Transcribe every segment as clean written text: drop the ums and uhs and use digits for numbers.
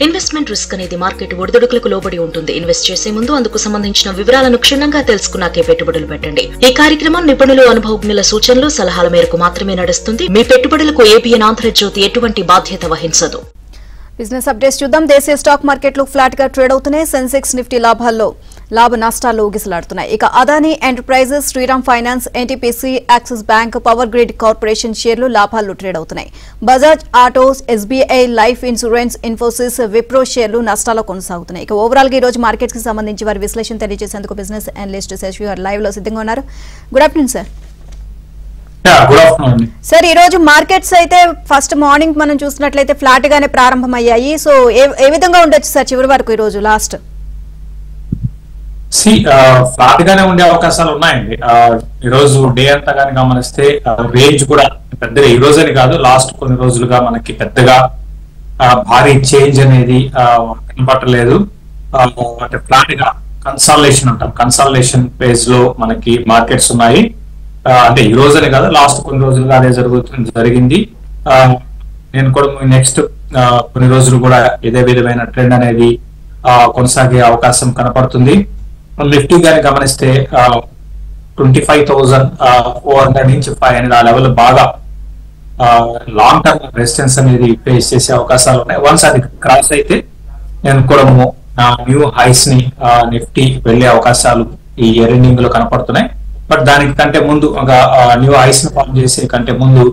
Investment risk అనేది market ఒడిదుడుకులకు లోబడి ఉంటుంది. ఇన్వెస్ట్ చేసే ముందు అందుకు సంబంధించిన వివరాలను క్షుణ్ణంగా తెలుసుకున్నాకే పెట్టుబడులు పెట్టండి. ఈ కార్యక్రమం నిపుణులు, అనుభవజ్ఞుల సూచనలు, సలహాల మేరకు మాత్రమే నడుస్తుంది. మీ పెట్టుబడులకు ఏబిఎన్ ఆంధ్రజ్యోతి ఎటువంటి బాధ్యత వహించదు. బిజినెస్ అప్డేట్స్ చూద్దాం. దేశీయ స్టాక్ మార్కెట్లు ఫ్లాట్ గా ట్రేడ్ అవుతున్నాయి. సెన్సెక్స్, నిఫ్టీ లాభ నష్టాల్లో ఊగిసలాడుతున్నాయి. ఇక Adani enterprises, Shriram finance, NTPC, axis bank, power grid corporation షేర్లు లాభాల్లో ట్రేడ్ అవుతున్నాయి. Bajaj autos, SBI life insurance, Infosys, Wipro షేర్లు నష్టాల్లో కొనసాగుతున్నాయి. ఇక ఓవరాల్ గా ఈ రోజు మార్కెట్స్ కి సంబంధించి వారి విశ్లేషణ తెలియజేసేందుకు బిజినెస్ అనలిస్ట్ శశి గారు లైవ్ లో సిద్ధంగా ఉన్నారు. Good afternoon sir. సార్, ఈ రోజు మార్కెట్స్ అయితే ఫస్ట్ మార్నింగ్ మనం చూసినట్లయితే ఫ్లాట్ గానే ప్రారంభమయ్యాయి. సో ఏ విధంగా ఉండొచ్చు సార్ చివరి వరకు ఈ రోజు లాస్ట్? ఫ్లాట్ గానే ఉండే అవకాశాలు ఉన్నాయండి. ఈ రోజు డే అంతా కానీ గమనిస్తే రేంజ్ కూడా పెద్దగా ఈ రోజు అని కాదు, లాస్ట్ కొన్ని రోజులుగా మనకి పెద్దగా భారీ చేంజ్ అనేది కనపడలేదు. అంటే ఫ్లాట్ గా కన్సాలిడేషన్ అంటాం, కన్సాలిడేషన్ ఫేజ్ లో మనకి మార్కెట్స్ ఉన్నాయి. అంటే ఈ రోజు అని కాదు, లాస్ట్ కొన్ని రోజులుగా అదే జరిగింది. నేను కూడా నెక్స్ట్ కొన్ని రోజులు కూడా ఇదే విధమైన ట్రెండ్ అనేది కొనసాగే అవకాశం కనపడుతుంది. నిఫ్టీ గాని గమనిస్తే 25,400 నుంచి 500 ఆ లెవెల్ బాగా లాంగ్ టర్మ్ రెసిస్టెన్స్ అనేది ఫేస్ చేసే అవకాశాలు ఉన్నాయి. వన్స్ అది క్రాస్ అయితే నేను కూడా న్యూ హైస్ ని నిఫ్టీ వెళ్లే అవకాశాలు ఈ ఇయర్ ఎండింగ్ లో కనపడుతున్నాయి. బట్ దానికి కంటే ముందు ఒక న్యూ హైస్ ని ఫామ్ చేసే కంటే ముందు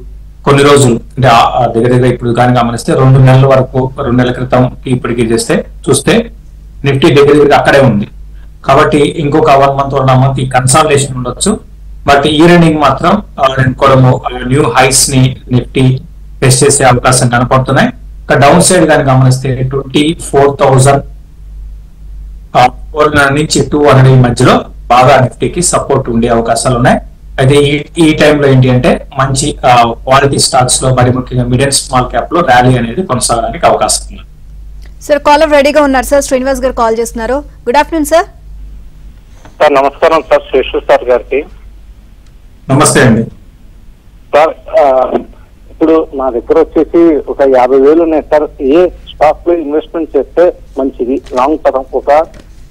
కొన్ని రోజులు అంటే దగ్గర ఇప్పుడు కానీ గమనిస్తే 2 నెలల వరకు, 2 నెలల క్రితం ఇప్పటికి చూస్తే నిఫ్టీ దగ్గర అక్కడే ఉంది. కాబట్టి ఇంకొక 1 మంత్ 1.5 మంత్ ఈ కన్సాలిడేషన్ ఉండొచ్చు. బట్ ఈ ఎండింగ్ మాత్రం నేను కూడా న్యూ హైస్ ని నిఫ్టీ ఫేస్ చేసే అవకాశం కనపడుతున్నాయి. ఇక డౌన్ సైడ్ కానీ గమనిస్తే 24,400 నుంచి 200 మధ్యలో బాగా నిఫ్టీకి సపోర్ట్ ఉండే అవకాశాలు ఉన్నాయి. అయితే ఈ టైంలో ఏంటి అంటే మంచి క్వాలిటీ స్టాక్స్ లో, మరి ముఖ్యంగా మిడ్ అండ్ స్మాల్ క్యాప్ లో ర్యాలీ అనేది కొనసాగడానికి అవకాశం ఉంది. సార్, కాలర్ రెడీగా ఉన్నారు సార్. శ్రీనివాస్ గారు కాల్ చేస్తున్నారు. Good afternoon sir. సార్ నమస్కారం సార్, శేషు సార్ గారికి. నమస్తే అండి సార్. ఇప్పుడు నా దగ్గర వచ్చేసి ఒక 50,000 ఉన్నాయి సార్. ఏ స్టాక్ లో ఇన్వెస్ట్మెంట్ చేస్తే మంచిది, లాంగ్ టర్మ్ ఒక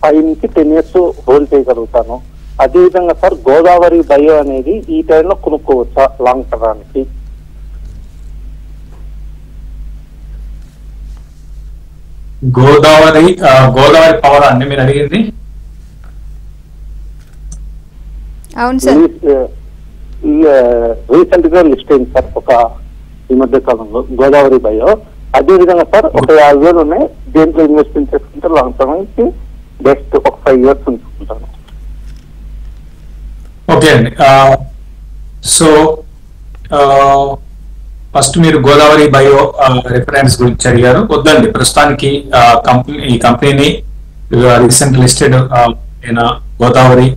5 నుంచి 10 years హోల్డ్ చేయగలుగుతాను? అదే విధంగా సార్, గోదావరి బయో అనేది ఈ టైంలో కొనుక్కోవచ్చా లాంగ్ టర్మ్కి? గోదావరి పవర్ అండి మీరు అడిగింది? అవును సార్. రీసెంట్ గా లిస్ట్ అయింది సార్ ఒక ఈ మధ్య కాలంలో గోదావరి బయో. అదే విధంగా సార్ ఒక 50,000 ఉన్నాయి, దేంట్లో ఇన్వెస్ట్మెంట్ చేసుకుంటే లాంగ్ టర్మ్ కి బెస్ట్ ఒక 5 years ఉంచుకుంటాను. ఓకే అండి. సో ఫస్ట్ మీరు గోదావరి బయో రిఫరెన్స్ గురించి అడిగారు. వద్దండి, ప్రస్తుతానికి ఈ కంపెనీని రీసెంట్ లిస్టెడ్ అయిన గోదావరి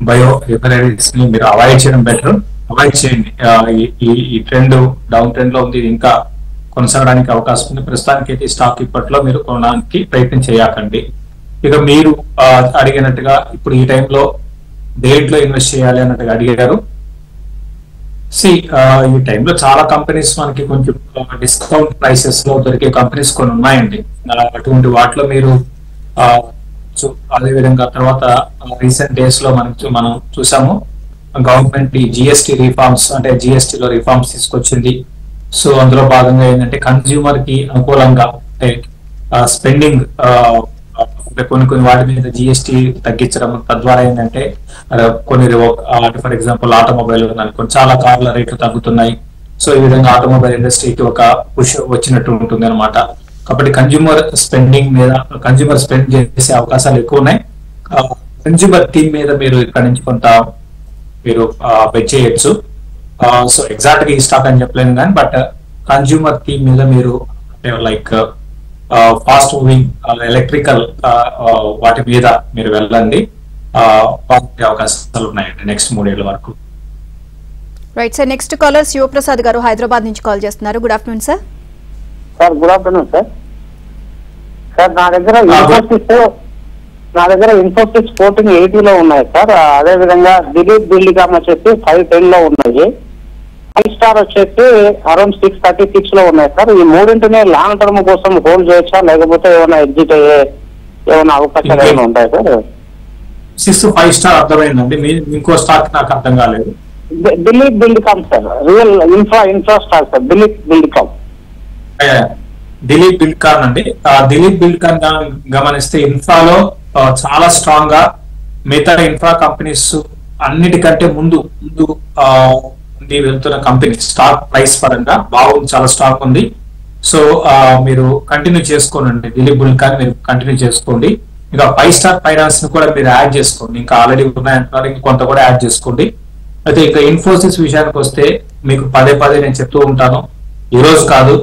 బయో రిఫరెన్స్ ని మీరు అవాయిడ్ చేయడం బెటర్. అవాయిడ్ చేయండి. ఈ ట్రెండ్ డౌన్ ట్రెండ్ లో ఉంది, ఇంకా కొనసాగడానికి అవకాశం ఉంది. ప్రస్తుతానికి అయితే స్టాక్ ఇప్పట్లో మీరు కొనడానికి ప్రయత్నం చేయకండి. ఇక మీరు అడిగినట్టుగా ఇప్పుడు ఈ టైంలో దేంట్లో ఇన్వెస్ట్ చేయాలి అన్నట్టుగా అడిగారు. ఈ టైంలో చాలా కంపెనీస్ మనకి కొంచెం డిస్కౌంట్ ప్రైసెస్ లో దొరికే కంపెనీస్ కొన్ని ఉన్నాయండి. అటువంటి వాటిలో మీరు అదే విధంగా తర్వాత రీసెంట్ డేస్ లో మనం చూసాము గవర్నమెంట్ ఈ జిఎస్టీ రిఫార్మ్స్, అంటే జిఎస్టీ లో రిఫార్మ్స్ తీసుకొచ్చింది. సో అందులో భాగంగా ఏంటంటే కన్స్యూమర్ కి అనుకూలంగా స్పెండింగ్ కొన్ని వాటి మీద జిఎస్టీ తగ్గించడం, తద్వారా ఏంటంటే కొన్ని ఫర్ ఎగ్జాంపుల్ ఆటోమొబైల్ కొన్ని చాలా కార్ల రేట్లు తగ్గుతున్నాయి. సో ఈ విధంగా ఆటోమొబైల్ ఇండస్ట్రీకి ఒక పుష్ వచ్చినట్టు ఉంటుంది అనమాట. కాబట్టి కన్స్యూమర్ స్పెండింగ్ మీద, కన్స్యూమర్ స్పెండ్ చేసే అవకాశాలు ఎక్కువ ఉన్నాయి. కన్స్యూమర్ థీమ్ మీద మీరు ఇక్కడ నుంచి కొంత మీరు బెట్ చేయొచ్చు. సో ఎగ్జాక్ట్ గా ఈ స్టాక్ అని చెప్పలేను కానీ, బట్ కన్స్యూమర్ థీమ్ మీద మీరు లైక్ ఫాస్ట్ మూవింగ్ ఎలక్ట్రికల్ వాటి మీద మీరు వెళ్ళండి. అవకాశాలు ఉన్నాయండి నెక్స్ట్ 3 ఏళ్ల వరకు. Right sir. Next caller Shivaprasad garu Hyderabad నుంచి కాల్ చేస్తున్నారు. Good afternoon sir. Sir good afternoon sir. Sir నా దగ్గర ఇన్ఫోసిస్ 1480 లో ఉన్నాయి సార్. అదే విధంగా దిలీప్ బిల్డికామ్ వచ్చేసి 510 లో ఉన్నాయి. ఫైవ్ స్టార్ వచ్చేసి అరౌండ్ 636 లో ఉన్నాయి సార్. ఈ మూడింటిని లాంగ్ టర్మ్ కోసం హోల్డ్ చేయొచ్చా, లేకపోతే ఏమైనా ఎగ్జిట్ అయ్యే ఏమైనా అవకాశాలు ఏమైనా ఉంటాయి సార్? 5 స్టార్ అర్థమైందండి. ఇంకో స్టాక్ నాకు అర్థం కాలేదు. Dilip Buildcom sir, real infra star sir, Dilip Buildcom. Dilip Buildcon అండి. దిలీప్ బిల్డ్కాన్ గమనిస్తే ఇన్ఫ్రాలో చాలా స్ట్రాంగ్ గా మిగతా ఇన్ఫ్రా కంపెనీస్ అన్నిటికంటే ముందు వెళ్తున్న కంపెనీ. స్టాక్ ప్రైస్ పరంగా బాగుంది, చాలా స్టాక్ ఉంది. సో మీరు కంటిన్యూ చేసుకోండి. దిలీప్ బిల్డ్కాన్ మీరు కంటిన్యూ చేసుకోండి. ఇంకా 5 స్టార్ ఫైనాన్స్ ని కూడా మీరు యాడ్ చేసుకోండి. ఇంకా ఆల్రెడీ ఉన్నాయంటున్నారు, ఇంకా కొంత కూడా యాడ్ చేసుకోండి. అయితే ఇంకా ఇన్ఫోసిస్ విషయానికి వస్తే మీకు పదే నేను చెప్తూ ఉంటాను, ఈ రోజు కాదు,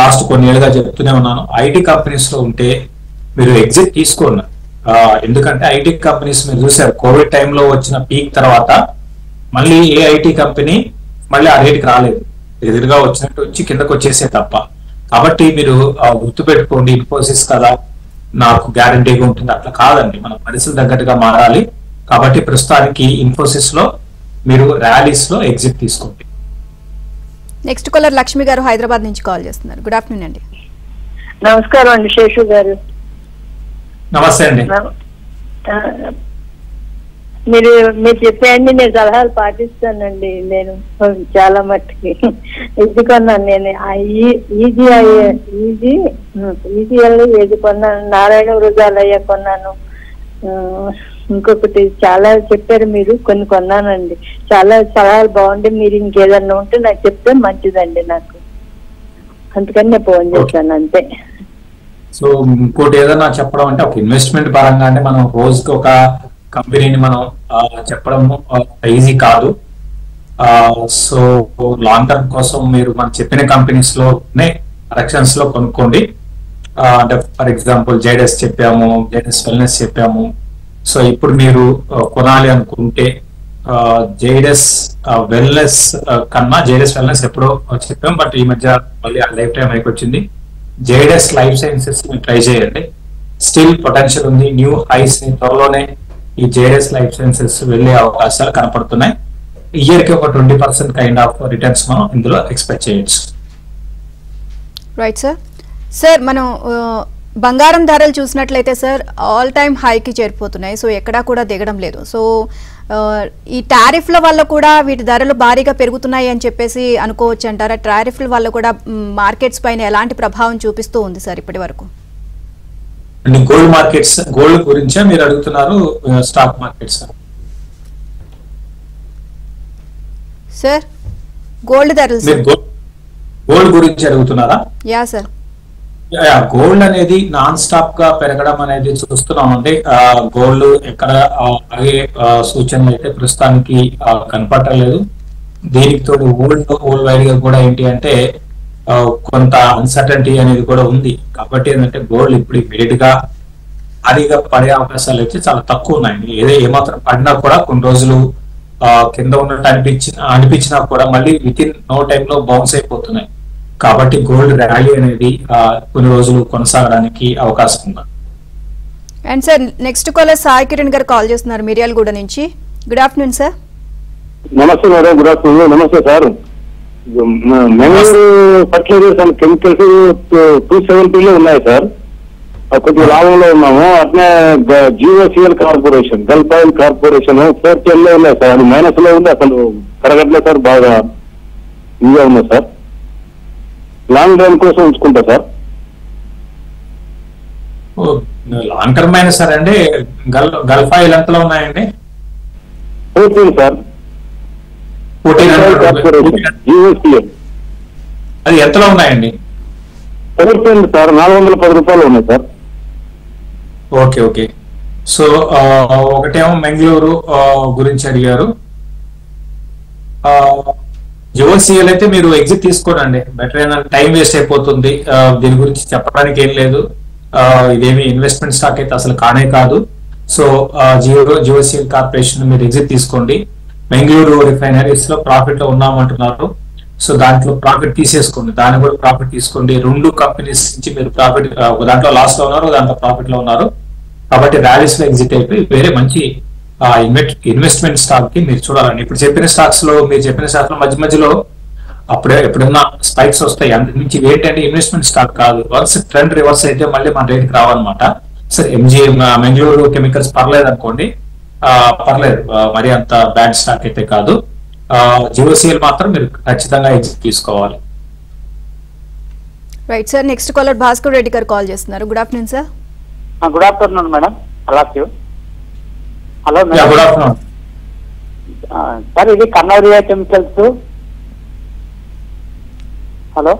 లాస్ట్ కొన్ని ఏళ్ళుగా చెప్తూనే ఉన్నాను. ఐటీ కంపెనీస్ లో ఉంటే మీరు ఎగ్జిట్ తీసుకోండి. ఎందుకంటే ఐటీ కంపెనీస్ మీరు చూసారు, కోవిడ్ టైంలో వచ్చిన పీక్ తర్వాత మళ్ళీ ఏ ఐటీ కంపెనీ మళ్ళీ ఆ రేటుకి రాలేదు, ఎదురుగా వచ్చినట్టు వచ్చి కిందకు వచ్చేసే తప్ప. కాబట్టి మీరు గుర్తు పెట్టుకోండి, ఇన్ఫోసిస్ కదా నాకు గ్యారంటీగా ఉంటుంది, అట్లా కాదండి. మన పరిస్థితులు తగ్గట్టుగా మారాలి. కాబట్టి ప్రస్తుతానికి ఇన్ఫోసిస్ లో మీరు ర్యాలీస్ లో ఎగ్జిట్ తీసుకోండి. నెక్స్ట్ కాలర్ లక్ష్మి గారు హైదరాబాద్ నుంచి కాల్ చేస్తున్నారు. గుడ్ ఆఫ్టర్నూన్ అండి. నమస్కారం అండి శేషు గారు. నమస్తే అండి. మీరు చెప్పేయండి, నేను సలహాలు పాటిస్తానండి. నేను చాలా మట్టుకి ఇది కొన్నాను. నేను ఈజీఎల్ ఏది కొన్నాను, నారాయణ వృధాలయ్య కొన్నాను. ఇంకొకటి చాలా చెప్పారు మీరు, కొన్ని కొన్నానండి. చాలా సలహాలు బాగుండి, మీరు ఇంకేదన్నా ఉంటే నాకు చెప్తే మంచిదండి నాకు. అందుకని నేను ఫోన్ చేశాను అంతే. సో ఇంకోటి ఏదైనా చెప్పడం అంటే ఒక ఇన్వెస్ట్మెంట్ పరంగానే మనం రోజుకి ఒక కంపెనీని మనం చెప్పడం ఈజీ కాదు. సో లాంగ్ టర్మ్ కోసం మీరు మనం చెప్పిన కంపెనీస్ లోనే కరెక్షన్స్ లో కొనుక్కోండి. అంటే ఫర్ ఎగ్జాంపుల్ జైడస్ చెప్పాము, జైడస్ వెల్నెస్ చెప్పాము. సో ఇప్పుడు మీరు కొనాలి అనుకుంటే జైడస్ వెల్నెస్ కన్నా జైడస్ వెల్నెస్ ఎప్పుడో చెప్పాము, బట్ ఈ మధ్య మళ్ళీ లైఫ్ టైం హైక్ వచ్చింది. జైడస్ లైఫ్ సైన్సెస్ ట్రై చేయండి, స్టిల్ పొటెన్షియల్ ఉంది. న్యూ హైస్ ని త్వరలోనే ఈ జైడస్ లైఫ్ సైన్సెస్ వెళ్లే అవకాశాలు కనపడుతున్నాయి. ఇయర్ కి ఒక 20% కైండ్ ఆఫ్ రిటర్న్స్ మనం ఇందులో ఎక్స్పెక్ట్ చేయొచ్చు. Right sir. సార్ మనం బంగారం ధరలు చూసినట్లయితే సార్ ఆల్ టైమ్ హైకి చేరిపోతున్నాయి. సో ఎక్కడా కూడా దిగడం లేదు. సో ఈ టారిఫ్ల వల్ల కూడా వీటి ధరలు భారీగా పెరుగుతున్నాయి అని చెప్పేసి అనుకోవచ్చు అంటారా? టారిఫ్ల వల్ల కూడా మార్కెట్స్ పైన ఎలాంటి ప్రభావం చూపిస్తూ ఉంది సార్ ఇప్పటి వరకు? గోల్డ్ మార్కెట్స్, గోల్డ్ గురించే మీరు అడుగుతున్నారు, స్టాక్ మార్కెట్స్ సార్? గోల్డ్ ధరలు గోల్డ్ గురించి అడుగుతున్నారా? Yeah sir. గోల్డ్ అనేది నాన్ స్టాప్ గా పెరగడం అనేది చూస్తున్నామండి. గోల్డ్ ఎక్కడ ఆగే సూచనలు అయితే ప్రస్తుతానికి కనపడలేదు. దీనికి తోడు వరల్డ్ వైడ్ గా కూడా ఏంటి అంటే కొంత అన్సర్టనిటీ అనేది కూడా ఉంది. కాబట్టి ఏంటంటే గోల్డ్ ఇప్పుడు ఇమీడియట్ గా భారీగా పడే అవకాశాలు అయితే చాలా తక్కువ ఉన్నాయండి. ఏమాత్రం పడినా కూడా కొన్ని రోజులు కింద ఉన్నట్టు అనిపించినా కూడా మళ్ళీ విత్ ఇన్ నో టైమ్ లో బౌన్స్ అయిపోతున్నాయి. కాబట్టి గోల్డ్ ర్యాలీ అనేది కొన్ని రోజులు కొనసాగడానికి అవకాశం ఉంది. And sir next caller Sai Kiran garu call చేస్తున్నారు మిర్యాలగూడ నుంచి. Good afternoon sir. నమస్తే మేడం. Good afternoon. నమస్తే sir. Mangaluru fertilizers and chemicals 270 లో ఉన్నాయి సార్, కొద్దిగా లాభంలో ఉన్నాము. అట్నే GOCL corporation, gulf oil corporation 410 లో ఉన్నాయి సార్, అది మైనస్ లో ఉంది, అసలు పెరగట్లేదు సార్, బాగా ఇదిగా ఉంది సార్. లాంగ్ టర్మ్ కోసం ఉంచుకుంటా సార్. లాంగ్ టర్మ్ అయినా సరే అండి. గల్ఫ్ ఆయిల్ ఎంతలో ఉన్నాయండి? 14 సార్. 1400. అది ఎంతలో ఉన్నాయండి? 14 సార్, 410 రూపాయలు ఉన్నాయి సార్. ఓకే. సో ఒకటేమో మెంగళూరు గురించి అడిగారు. జిఓసిఎల్ అయితే మీరు ఎగ్జిట్ తీసుకోనండి, బెటర్ అయినా టైం వేస్ట్ అయిపోతుంది. దీని గురించి చెప్పడానికి ఏం లేదు. ఇదేమి ఇన్వెస్ట్మెంట్ స్టాక్ అయితే అసలు కానే కాదు. సో జిఓసిఎల్ కార్పొరేషన్ మీరు ఎగ్జిట్ తీసుకోండి. మెంగళూరు రిఫైనరీస్ లో ప్రాఫిట్ లో ఉన్నామంటున్నారు. సో దాంట్లో ప్రాఫిట్ తీసేసుకోండి, దాన్ని కూడా ప్రాఫిట్ తీసుకోండి. 2 కంపెనీస్ నుంచి మీరు ప్రాఫిట్, దాంట్లో లాస్ లో ఉన్నారు, దాంట్లో ప్రాఫిట్ లో ఉన్నారు. కాబట్టి ర్యాలీస్ లో ఎగ్జిట్ అయిపోయి వేరే మంచి ఇన్వెస్ట్మెంట్ స్టాక్ కి మీరు చూడాలండి. ఇప్పుడు చెప్పిన స్టాక్స్ లో మధ్య మధ్యలో అప్పుడే ఎప్పుడన్నా స్పైక్స్ వస్తాయి. అందుకు మించి ఏంటంటే ఇన్వెస్ట్మెంట్ స్టాక్ కాదు. వన్స్ ట్రెండ్ రివర్స్ అయితే మళ్ళీ మన రేట్కి రావన్నమాట. సరే మంగళూరు కెమికల్స్ పర్లేదు అనుకోండి, పర్లేదు, మరి అంత బ్యాడ్ స్టాక్ అయితే కాదు. జిఓసిఎల్ మాత్రం మీరు ఖచ్చితంగా ఎగ్జిట్ తీసుకోవాలి. Right sir, next caller Bhaskar Reddy గారు కాల్ చేస్తున్నారు. Good afternoon sir. Good afternoon madam. Hello good afternoon sir, ఇది కన్నౌరియా కెమికల్స్. హలో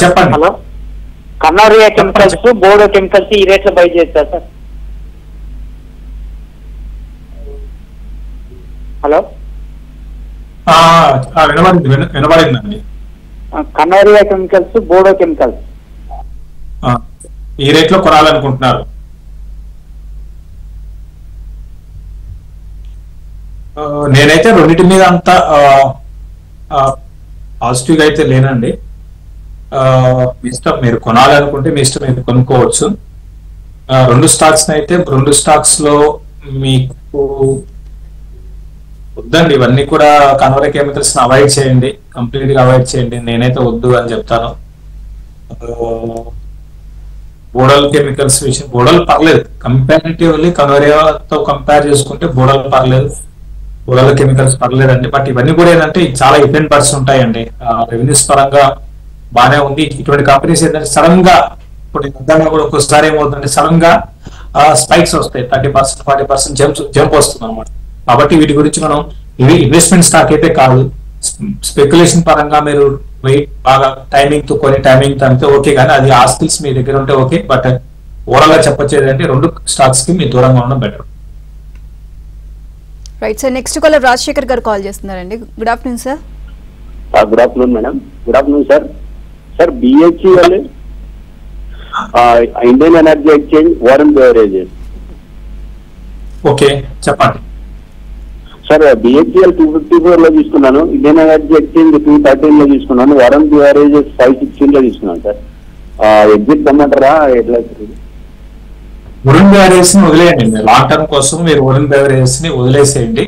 చెప్పండి. హలో, కన్నౌరియా కెమికల్స్, బోర్డో కెమికల్స్ ఈ రేట్లో బై చేస్తారు సార్. హలో, వినబడిందండి. కన్నౌరియా కెమికల్స్, బోర్డో కెమికల్స్ ఈ రేట్ లో కొనాలనుకుంటున్నారు. నేనైతే రెండింటి మీద అంత పాజిటివ్ గా అయితే లేనండి. మీ ఇష్టం, మీరు కొనాలనుకుంటే మీ ఇష్టం, మీరు కొనుక్కోవచ్చు. రెండు స్టాక్స్ లో మీకు వద్దండి, ఇవన్నీ కూడా కన్వర్ట్ కెమికల్స్ అవాయిడ్ చేయండి, కంప్లీట్ గా అవాయిడ్ చేయండి. నేనైతే వద్దు అని చెప్తాను. బోడల్ కెమికల్స్ విషయం, బోడల్ పర్లేదు, కంపారిటివ్లీ కన్వర్యాతో కంపేర్ చేసుకుంటే బోడల్ పర్లేదు, బోడల్ కెమికల్స్ పర్లేదండి. బట్ ఇవన్నీ కూడా ఏంటంటే చాలా ఇఫెంట్ పర్స్ ఉంటాయండి. రెవెన్యూస్ పరంగా బాగానే ఉంది. ఇటువంటి కంపెనీస్ ఏంటంటే సడన్ గా, ఇప్పుడు కూడా ఒక్కోసారి ఏమవుతుందంటే సడన్ గా స్పైక్స్ వస్తాయి, 30%, 40% జంప్ వస్తుంది అనమాట. కాబట్టి వీటి గురించి మనం, ఇవి ఇన్వెస్ట్మెంట్ స్టాక్ అయితే కాదు. స్పెక్యులేషన్ పరంగా మీరు వెయిట్ బాగా టైమింగ్ తో కొని టైమింగ్ తో అంతే ఓకే, కానీ అది ఆ స్కిల్స్ మీ దగ్గర ఉంటే ఓకే. బట్ ఓవరాల్ గా చెప్పొచ్చేది అంటే రెండు స్టాక్స్ కి మీరు దూరంగా ఉండడం better. Right sir, next caller Rajasekhar garu call చేస్తున్నారండి. Good afternoon sir. Good afternoon madam. Good afternoon sir. Sir BHEL, Indian energy exchange, Varun beverages. Okay, చెప్పండి సార్. BHEL 254 లో తీసుకున్నాను, ఇండియన్ ఎనర్జీ ఎక్స్చేంజ్ 213 లో తీసుకున్నాను, వారెన్ బెవరేజెస్ 516 లో తీసుకున్నాను సార్. ఎగ్జిట్ కమ్మంటారా ఎట్లా? Varun beverages ని వదిలేయండి. లాంగ్ టర్మ్ కోసం మీరు వరుణ్ బెవరేజెస్ ని వదిలేసేయండి.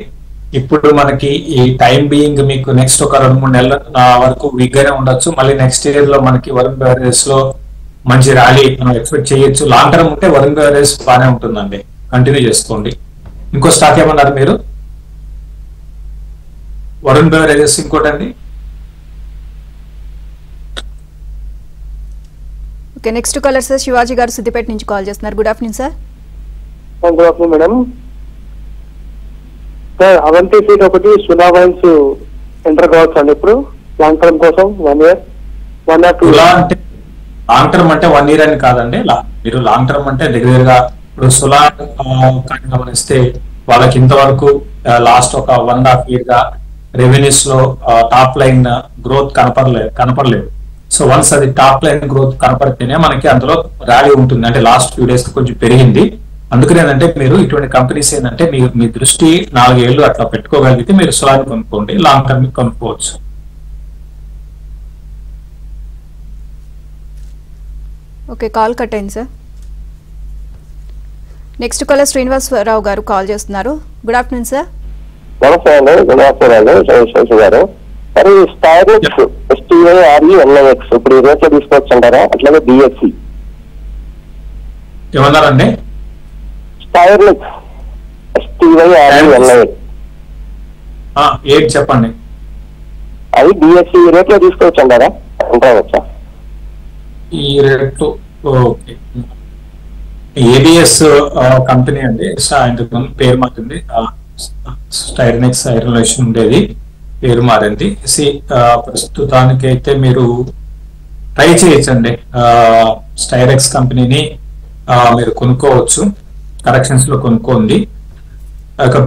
ఇప్పుడు మనకి ఈ టైం బీయింగ్ మీకు నెక్స్ట్ ఒక 2-3 నెలల వరకు వీక్ గానే ఉండొచ్చు. మళ్ళీ నెక్స్ట్ ఇయర్ లో మనకి వరుణ్ బెవరేజెస్ లో మంచి ర్యాలీ మనం ఎక్స్పెక్ట్ చేయొచ్చు. లాంగ్ టర్మ్ ఉంటే వరుణ్ బెవరేజెస్ బాగానే ఉంటుందండి, కంటిన్యూ చేసుకోండి. ఇంకో స్టాక్ ఏమన్నారు మీరు? వరుణ్ బెవరేజెస్, ఇంకోటండి. Okay, next caller sir Shivaji garu Siddipet నుంచి కాల్ చేస్తున్నారు. Good afternoon sir. Good afternoon madam. Sir, Avanti సీట్ ఒకటి, సునా వైన్స్ ఎంటర్ కావచ్చు అండి ఇప్పుడు లాంగ్ టర్మ్ కోసం 1 year, 1 or 2 అంటే లాంగ్ టర్మ్ అంటే 1 year అని కాదండి. మీరు లాంగ్ టర్మ్ అంటే దగ్గరగా ఇప్పుడు సులా గమనిస్తే వాళ్ళకి ఇంతవరకు లాస్ట్ ఒక 1.5 year గా రెవెన్యూస్ లో టాప్ లైన్ గ్రోత్ కనపడలేదు. సో వన్స్ అది టాప్ లైన్ గ్రోత్ కనపడితేనే మనకి అందులో ర్యాలీ ఉంటుంది. అంటే లాస్ట్ ఫ్యూ డేస్ కొంచెం పెరిగింది. అందుకనేంటంటే మీరు ఇటువంటి కంపెనీస్ ఏంటంటే మీ దృష్టి 4 ఏళ్ళు అట్లా పెట్టుకోగలిగితే మీరు సులాని కొనుక్కోండి, లాంగ్ టర్మ్ కొనుక్కోవచ్చు. ఓకే, కాల్ కట్ అయింది సార్. నెక్స్ట్ కాలర్ శ్రీనివాసరావు గారు కాల్ చేస్తున్నారు. Good afternoon sir. నమస్తే అండి. గుడ్ ఆఫ్టర్నూన్ శేషు గారు. మరి స్టైర్లిక్స్ STIRELX ఇప్పుడు ఈ రేట్లో తీసుకోవచ్చు అంటారా? అట్లాగే BSE ఏమన్నారండి? స్టైర్లిక్స్ STIRELX ఏంటి చెప్పండి. అది BSE ఈ రేట్లో తీసుకోవచ్చు అంటారా? అంటారా ఈ రేట్లు? ఓకే, ABS కంపెనీ అండి. ఇంతకు పేరు మారింది, స్టైర్నెక్స్ ఐరన్ ఉండేది, పేరు మారింది. ప్రస్తుతానికి అయితే మీరు ట్రై చేయొచ్చండి. స్టైరెక్స్ కంపెనీని మీరు కొనుక్కోవచ్చు, కరెక్షన్స్ లో కొనుక్కోండి.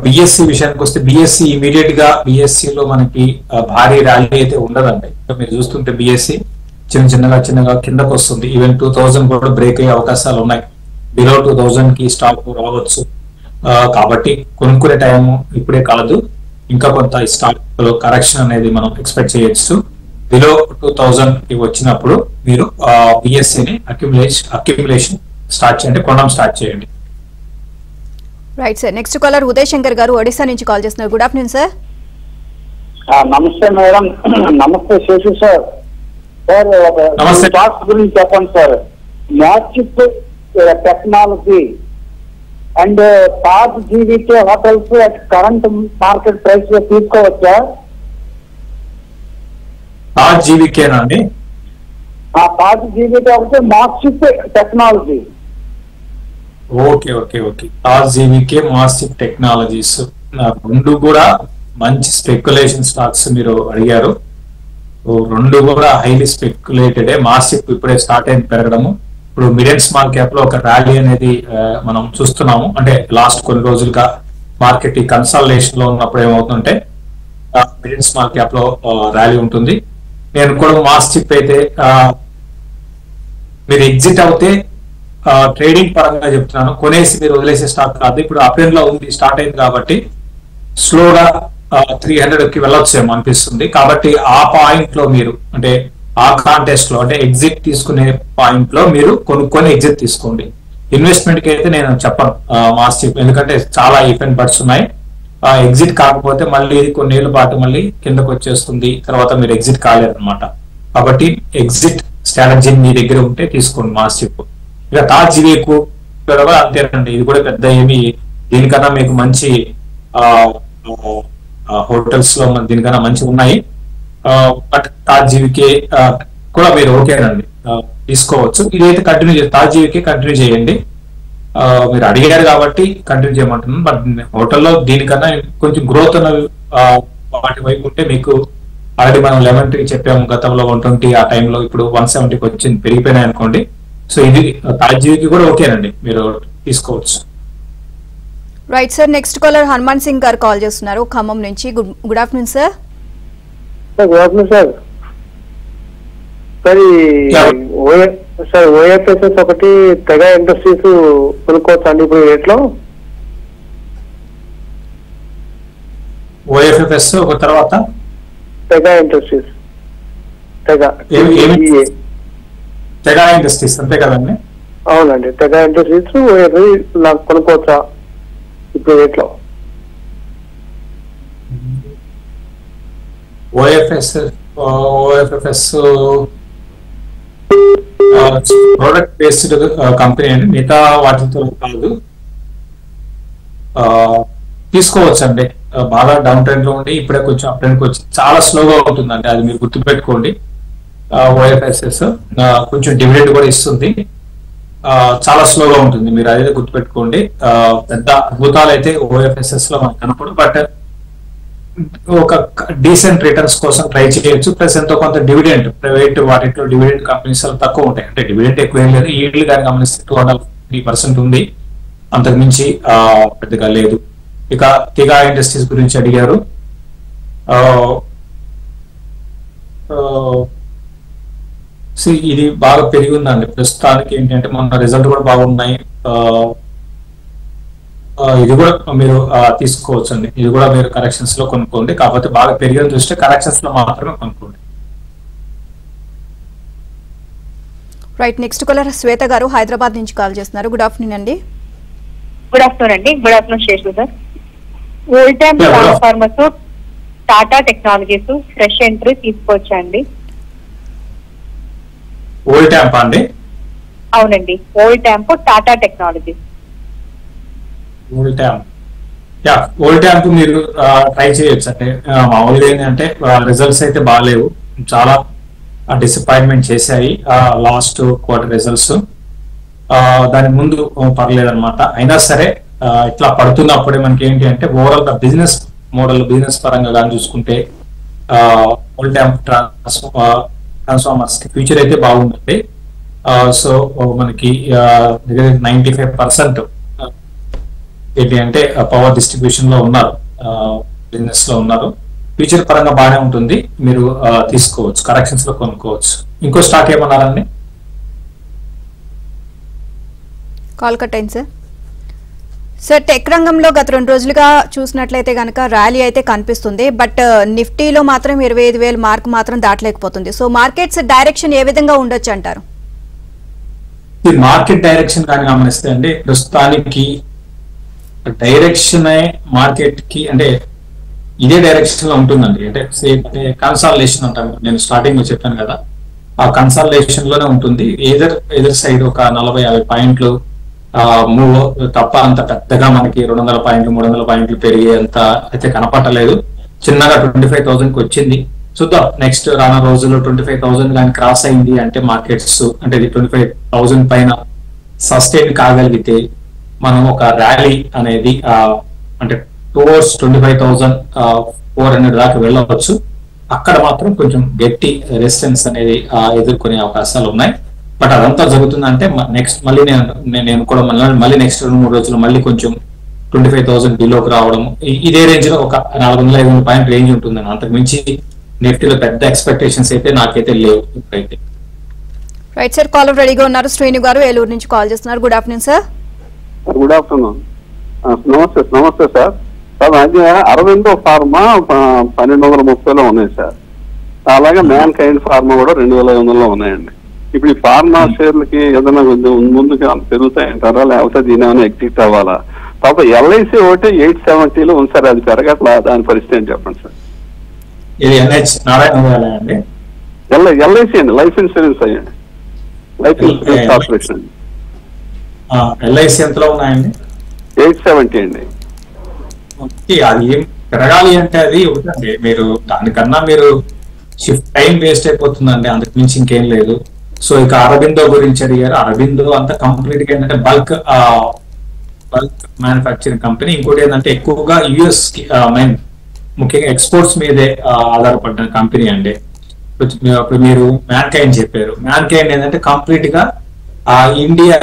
BSE విషయానికి వస్తే BSE ఇమీడియట్ గా BSE లో మనకి భారీ ర్యాలీ అయితే ఉండదండి. మీరు చూస్తుంటే BSE చిన్నగా కిందకు వస్తుంది. ఈవెన్ 2000 కూడా బ్రేక్ అయ్యే అవకాశాలు ఉన్నాయి. బిలో 2000 కి స్టాక్ రావచ్చు. కాబట్టి కొనుక్కునే టైం ఇప్పుడే కాదు, ఇంకా కొంత స్టాక్ లో కరెక్షన్ అనేది మనం ఎక్స్పెక్ట్ చేయొచ్చు. బిలో 2000 కి వచ్చినప్పుడు మీరు BSE ని అక్యుములేషన్ స్టార్ట్ చేయండి, కొనడం స్టార్ట్ చేయండి. Right sir. Next caller Uday Shankar గారు ఒడిశా నుంచి కాల్ చేస్తున్నారు. Good afternoon sir. నమస్తే మేడం. నమస్తే శేషు సార్. సార్ స్టాక్స్ గురించి చెప్పండి sir. MosChip technology and Taj GVK hotels at current market price లో తీసుకోవచ్చా? తాజ్ జీవికేనా అండి? తాజ్ జీవికే ఒకటి MosChip technology. Okay okay okay. Taj GVK MosChip technologies రెండు కూడా మంచి స్పెక్యులేషన్ స్టాక్స్ మీరు అడిగారు. రెండు కూడా హైలీ స్పెక్యులేటెడ్. మాసిక్ ఇప్పుడే స్టార్ట్ అయింది పెరగడము. ఇప్పుడు మిడ్ అండ్ స్మాల్ క్యాప్ లో ఒక ర్యాలీ అనేది మనం చూస్తున్నాము. అంటే లాస్ట్ కొన్ని రోజులుగా మార్కెట్ ఈ కన్సాలిడేషన్ లో ఉన్నప్పుడు ఏమవుతుందంటే మిడ్ అండ్ స్మాల్ క్యాప్ లో ర్యాలీ ఉంటుంది. నేను కూడా మాసిక్ అయితే మీరు ఎగ్జిట్ అవుతే ట్రేడింగ్ పరంగా చెప్తున్నాను, కొనేసి మీరు వదిలేసే స్టాక్ కాదు. ఇప్పుడు అప్రెండ్ లో ఉంది, స్టార్ట్ అయింది కాబట్టి స్లోగా 300 కి వెళ్ళొచ్చేమో అనిపిస్తుంది. కాబట్టి ఆ పాయింట్ లో మీరు అంటే ఆ కాంటెస్ట్ లో అంటే ఎగ్జిట్ తీసుకునే పాయింట్ లో మీరు కొనుక్కొని ఎగ్జిట్ తీసుకోండి. ఇన్వెస్ట్మెంట్ కి అయితే నేను చెప్పను మాస్టిక్, ఎందుకంటే చాలా ఈఫెంట్ బర్డ్స్ ఉన్నాయి. ఎగ్జిట్ కాకపోతే మళ్ళీ కొన్నేళ్ల పాటు మళ్ళీ కిందకు వచ్చేస్తుంది, తర్వాత మీరు ఎగ్జిట్ కాలేరు అనమాట. కాబట్టి ఎగ్జిట్ స్ట్రాటజీ మీ దగ్గర ఉంటే తీసుకోండి మాస్టిక్. ఇక తాజ్ జీవికు అంతేనండి, ఇది కూడా పెద్ద ఏమి దీనికన్నా మీకు మంచి హోటల్స్ లో దీనికన్నా మంచి ఉన్నాయి. బట్ తాజ్ జీవికే కూడా మీరు ఓకేనండి, తీసుకోవచ్చు. ఇదైతే కంటిన్యూ చేయండి, తాజ్ జీవికే కంటిన్యూ చేయండి. మీరు అడిగారు కాబట్టి కంటిన్యూ చేయమంటున్నాను. బట్ హోటల్లో దీనికన్నా కొంచెం గ్రోత్ అన్న వాటి వైపు ఉంటే మీకు ఆల్రెడీ మనం 11 చెప్పాము గతంలో 120, ఆ టైంలో ఇప్పుడు 170కి వచ్చింది, పెరిగిపోయినాయి అనుకోండి. సో ఇది తాజ్ జీవికి కూడా ఓకేనండి, మీరు తీసుకోవచ్చు. Right sir. Next caller Hanuman Singh garu call చేస్తున్నారు ఖమ్మం నుంచి. Good afternoon sir. Good afternoon sir. Sir OFSS ఒకటి తెగా ఇండస్ట్రీస్ కొనుక్కోవచ్చు అండి ఇప్పుడు రేట్లో? ఓఎఫ్ఎఫ్ఎస్ ఒక తర్వాత తెగా ఇండస్ట్రీస్. తెగా ఇండస్ట్రీస్ అంతే కదండి? అవునండి, తెగా ఇండస్ట్రీస్ నాకు కొనుక్కోవచ్చా ఇప్పుడు రేట్లో? ఓఎఫ్ఎఫ్ఎస్ ప్రోడక్ట్ బేస్డ్ కంపెనీ అండి, మిగతా వాటితో కాదు. తీసుకోవచ్చు అండి. బాగా డౌన్ ట్రెండ్ లో ఉండి ఇప్పుడే కొంచెం అప్ ట్రెండ్ వచ్చి చాలా స్లోగా ఉంటుందండి, అది మీరు గుర్తుపెట్టుకోండి. ఓఎఫ్ఎస్ఎస్ కొంచెం డివిడెండ్ కూడా ఇస్తుంది, చాలా స్లోగా ఉంటుంది, మీరు అదే గుర్తుపెట్టుకోండి. పెద్ద అద్భుతాలు అయితే ఓఎఫ్ఎస్ఎస్ లో మనకు కనపడు, బట్ ఒక డీసెంట్ రిటర్న్స్ కోసం ట్రై చేయొచ్చు. ప్లస్ ఎంతో కొంత డివిడెంట్, ప్రైవేట్ వాటిలో డివిడెంట్ కంపెనీస్ తక్కువ ఉంటాయి, అంటే డివిడెంట్ ఎక్కువ ఏం లేదు. ఈల్డ్ కానీ గమనిస్తే 2.3% ఉంది, అంతకు మించి పెద్దగా లేదు. ఇక తెగా ఇండస్ట్రీస్ గురించి అడిగారు. ఇది బాగా పెరిగి ఉందండి ప్రస్తుతానికి. ఏంటంటే మన రిజల్ట్ కూడా బాగున్నాయి. ఇది కూడా మీరు తీసుకోవచ్చు అండి, ఇది కూడా మీరు కరెక్షన్స్ లో కొనుక్కోండి. కాకపోతే బాగా పెరిగిన దృష్టి కరెక్షన్స్ లో మాత్రమే కొనుక్కోండి. రైట్. నెక్స్ట్ కాలర్ శ్వేత గారు హైదరాబాద్ నుంచి కాల్ చేస్తున్నారు. గుడ్ ఆఫ్టర్నూన్ అండి. గుడ్ ఆఫ్టర్నూన్ అండి. Good afternoon Seshu sir. Voltamp transformers, Tata technologies fresh entry తీసుకోవచ్చా అండి? ఓల్టామ్ అండి? అవునండి, ఓల్టామ్ టాటా టెక్నాలజీస్. ఓల్టామ్ మీరు ట్రై చేయొచ్చు. అంటే మామూలుగా ఏంటంటే రిజల్ట్స్ అయితే బాగాలేవు, చాలా డిసప్పాయింట్మెంట్ చేశాయి లాస్ట్ క్వార్టర్ రిజల్ట్స్. దాని ముందు పర్లేదు అనమాట. అయినా సరే ఇట్లా పడుతున్నప్పుడే మనకి ఏంటి అంటే ఓవరాల్ గా బిజినెస్ మోడల్, బిజినెస్ పరంగా కానీ చూసుకుంటే ఓల్టామ్ ట్రాన్స్ఫార్మర్స్ ఫ్యూచర్ అయితే బాగుంటుంది. సో మనకి 95% ఏంటి అంటే పవర్ డిస్ట్రిబ్యూషన్ లో ఉన్నారు, బిజినెస్ లో ఉన్నారు. ఫ్యూచర్ పరంగా బాగానే ఉంటుంది, మీరు తీసుకోవచ్చు, కరెక్షన్స్ లో కొనుక్కోవచ్చు. ఇంకో స్టాక్ ఏమన్నారండి? కాల్ కట్ అయింది సార్. సార్ టెక్ రంగంలో గత 2 రోజులుగా చూసినట్లయితే కనుక ర్యాలీ అయితే కనిపిస్తుంది, బట్ నిఫ్టీలో మాత్రం 25,000 మార్క్ మాత్రం దాటలేకపోతుంది. సో మార్కెట్స్ డైరెక్షన్ ఏ విధంగా ఉండొచ్చు అంటారు? ఈ మార్కెట్ డైరెక్షన్ కానీ గమనిస్తే అండి ప్రస్తుతానికి డైరెక్షన్ మార్కెట్ కి అంటే ఇదే డైరెక్షన్ లో ఉంటుందండి. అంటే సేమ్ అంటే కన్సాలిడేషన్ అంటాం, నేను స్టార్టింగ్ లో చెప్పాను కదా, ఆ కన్సాలిడేషన్ లోనే ఉంటుంది. ఎదర్ సైడ్ ఒక 40-50 పాయింట్లు మూవ్ తప్ప అంత పెద్దగా మనకి 200 పాయింట్లు 300 పాయింట్లు పెరిగేంత అయితే కనపడలేదు. చిన్నగా 25,000 కి వచ్చింది. చూద్దాం నెక్స్ట్ రానున్న రోజుల్లో 25,000 కానీ క్రాస్ అయింది అంటే మార్కెట్స్ అంటే 25,000 పైన సస్టైన్ కాగలిగితే మనం ఒక ర్యాలీ అనేది అంటే టువర్డ్స్ 25,400 దాకా వెళ్ళవచ్చు. అక్కడ మాత్రం కొంచెం గట్టి రెసిస్టెన్స్ అనేది ఎదుర్కొనే అవకాశాలు ఉన్నాయి. బట్ అదంతా జరుగుతుందంటే నెక్స్ట్ మళ్ళీ నేను కూడా మళ్ళీ నెక్స్ట్ 2-3 రోజులు మళ్ళీ కొంచెం 25,000 బిలోకి రావడం, ఇదే రేంజ్ లో ఒక 400-500 పాయింట్ రేంజ్ ఉంటుందని, అంతకు మించి నిఫ్టీలో పెద్ద ఎక్స్పెక్టేషన్స్ అయితే నాకైతే లేవు ఇప్పుడైతే. రైట్ సార్, కాలర్ రెడీగా ఉన్నారు. శ్రీను గారు ఏలూరు నుంచి కాల్ చేస్తున్నారు. Good afternoon sir. Good afternoon. నమస్తే సార్. సార్ అది అరవిందో ఫార్మా 1230లో ఉన్నాయి సార్. అలాగే మ్యాన్ కైండ్ ఫార్మా కూడా 2500లో ఉన్నాయండి. ఇప్పుడు ఈ ఫార్మా షేర్లకి ఏదైనా ముందుకు పెరుగుతాయంటారా, లేకపోతే దీని ఏమైనా ఎగ్జిట్ అవ్వాలా? తర్వాత ఎల్ఐసి ఒకటి 870లో ఉంది సార్, అది పెరగట్లా, దాని పరిస్థితి అని చెప్పండి సార్. ఎల్ఐసి అండి, లైఫ్ ఇన్సూరెన్స్ అయ్యండి, లైఫ్ ఇన్సూరెన్స్ కార్పొరేషన్ అండి. ఎల్ఐసి ఎంతలో ఉన్నాయండి? 870 అండి. అది ఏం పెరగాలి అంటే అది ఒకటండి, మీరు దానికన్నా మీరు షిఫ్ట్ టైం వేస్ట్ అయిపోతుందండి, అంతకు మించి ఇంకేం లేదు. సో ఇక అరబిందో గురించి అడిగారు. అరబిందో అంతా కంప్లీట్ గా ఏంటంటే బల్క్ మ్యానుఫ్యాక్చరింగ్ కంపెనీ. ఇంకోటి ఏంటంటే ఎక్కువగా యుఎస్ కి ముఖ్యంగా ఎక్స్పోర్ట్స్ మీదే ఆధారపడిన కంపెనీ అండి. ఇప్పుడు మీరు మ్యాన్ కైండ్ చెప్పారు. మ్యాన్ కైండ్ ఏంటంటే కంప్లీట్ గా ఇండియా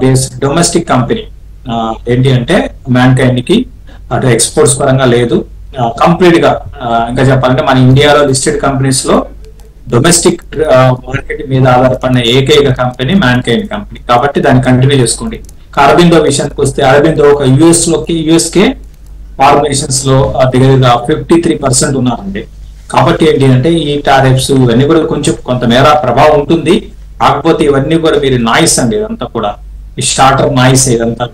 బేస్డ్ డొమెస్టిక్ కంపెనీ. ఏంటి అంటే మ్యాన్ కైండ్ కి అటు ఎక్స్పోర్ట్స్ పరంగా లేదు, కంప్లీట్ గా ఇంకా చెప్పాలంటే మన ఇండియాలో లిస్టెడ్ కంపెనీస్ లో డొమెస్టిక్ మార్కెట్ మీద ఆధారపడిన ఏకైక కంపెనీ మ్యాన్ కైండ్ కంపెనీ. కాబట్టి దాన్ని కంటిన్యూ చేసుకోండి. అరబిందో విషయానికి వస్తే అరబిందో ఒక యుఎస్కే ఫార్మేషన్స్ లో దగ్గర 53% ఉన్నారండి. కాబట్టి ఏంటి అంటే ఈ టారిఫ్స్ ఇవన్నీ కూడా కొంచెం కొంతమేర ప్రభావం ఉంటుంది. కాకపోతే ఇవన్నీ కూడా మీరు నాయిస్ అండి, ఇదంతా కూడా ఈ షార్టర్ నాయిస్, ఇదంతా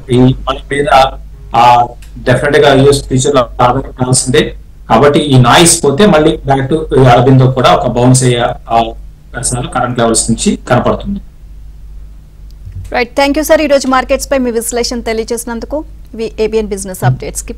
మన మీద డెఫినెట్ గా యూఎస్ ఫ్యూచర్ లో ఆధారపడాల్సిందే. కాబట్టి ఈ నాయిస్ పోతే మళ్ళీ బ్యాక్ టు అరబిందో కూడా ఒక బౌన్స్ అయ్యే అవకాశాలు కరెంట్ లెవెల్స్ నుంచి కనపడుతుంది. Right, thank you sir. ఈ రోజు మార్కెట్స్ పై మీ విశ్లేషణ తెలియజేసినందుకు. ఏబిఎన్ బిజినెస్ అప్డేట్స్ కి